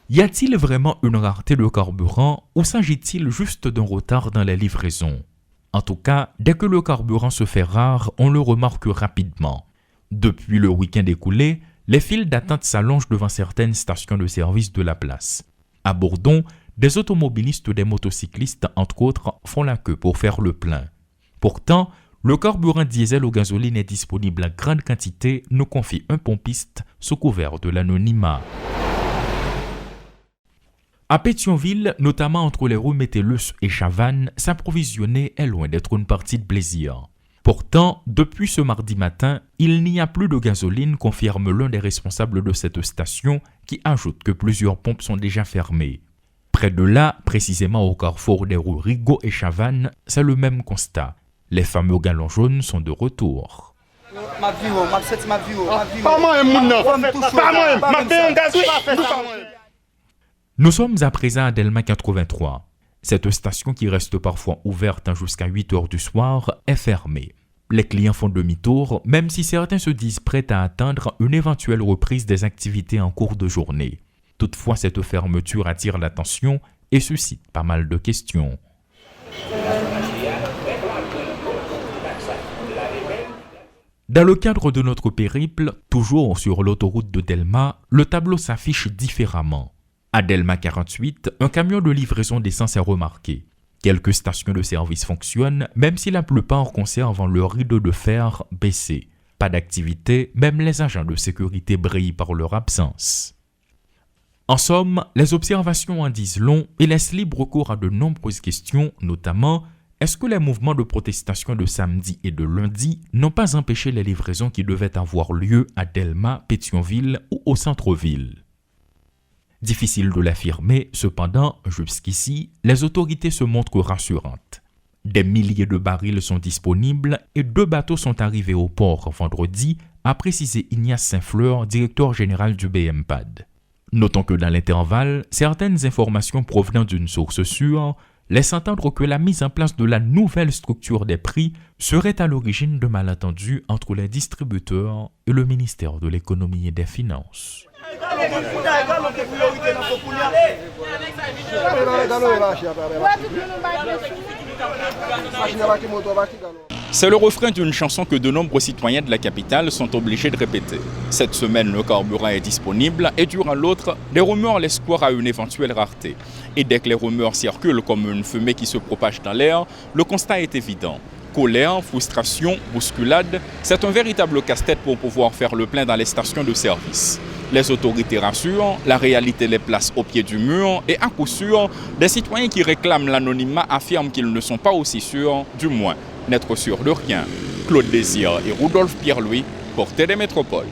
Y a-t-il vraiment une rareté de carburant ou s'agit-il juste d'un retard dans la livraison? En tout cas, dès que le carburant se fait rare, on le remarque rapidement. Depuis le week-end écoulé, les files d'attente s'allongent devant certaines stations de service de la place. À Bourdon, des automobilistes ou des motocyclistes, entre autres, font la queue pour faire le plein. Pourtant, le carburant diesel ou gasoline est disponible en grande quantité, nous confie un pompiste sous couvert de l'anonymat. À Pétionville, notamment entre les rues Métellus et Chavannes, s'approvisionner est loin d'être une partie de plaisir. Pourtant, depuis ce mardi matin, il n'y a plus de gasoline, confirme l'un des responsables de cette station, qui ajoute que plusieurs pompes sont déjà fermées. Près de là, précisément au carrefour des rues Rigaud et Chavannes, c'est le même constat. Les fameux galons jaunes sont de retour. Nous sommes à présent à Delma 83. Cette station qui reste parfois ouverte jusqu'à 8 heures du soir est fermée. Les clients font demi-tour, même si certains se disent prêts à attendre une éventuelle reprise des activités en cours de journée. Toutefois, cette fermeture attire l'attention et suscite pas mal de questions. Dans le cadre de notre périple, toujours sur l'autoroute de Delma, le tableau s'affiche différemment. À Delma 48, un camion de livraison d'essence est remarqué. Quelques stations de service fonctionnent, même si la plupart conservent leur rideau de fer baissé. Pas d'activité, même les agents de sécurité brillent par leur absence. En somme, les observations en disent long et laissent libre cours à de nombreuses questions, notamment est-ce que les mouvements de protestation de samedi et de lundi n'ont pas empêché les livraisons qui devaient avoir lieu à Delma, Pétionville ou au centre-ville? Difficile de l'affirmer, cependant, jusqu'ici, les autorités se montrent rassurantes. Des milliers de barils sont disponibles et 2 bateaux sont arrivés au port vendredi, a précisé Ignace Saint-Fleur, directeur général du BMPAD. Notons que dans l'intervalle, certaines informations provenant d'une source sûre laissent entendre que la mise en place de la nouvelle structure des prix serait à l'origine de malentendus entre les distributeurs et le ministère de l'Économie et des Finances. C'est le refrain d'une chanson que de nombreux citoyens de la capitale sont obligés de répéter. Cette semaine, le carburant est disponible et durant l'autre, les rumeurs laissent croire à une éventuelle rareté. Et dès que les rumeurs circulent comme une fumée qui se propage dans l'air, le constat est évident. Colère, frustration, bousculade, c'est un véritable casse-tête pour pouvoir faire le plein dans les stations de service. Les autorités rassurent, la réalité les place au pied du mur et à coup sûr, des citoyens qui réclament l'anonymat affirment qu'ils ne sont pas aussi sûrs, du moins, n'être sûrs de rien. Claude Désir et Rudolphe Pierre-Louis, Portée des Métropoles.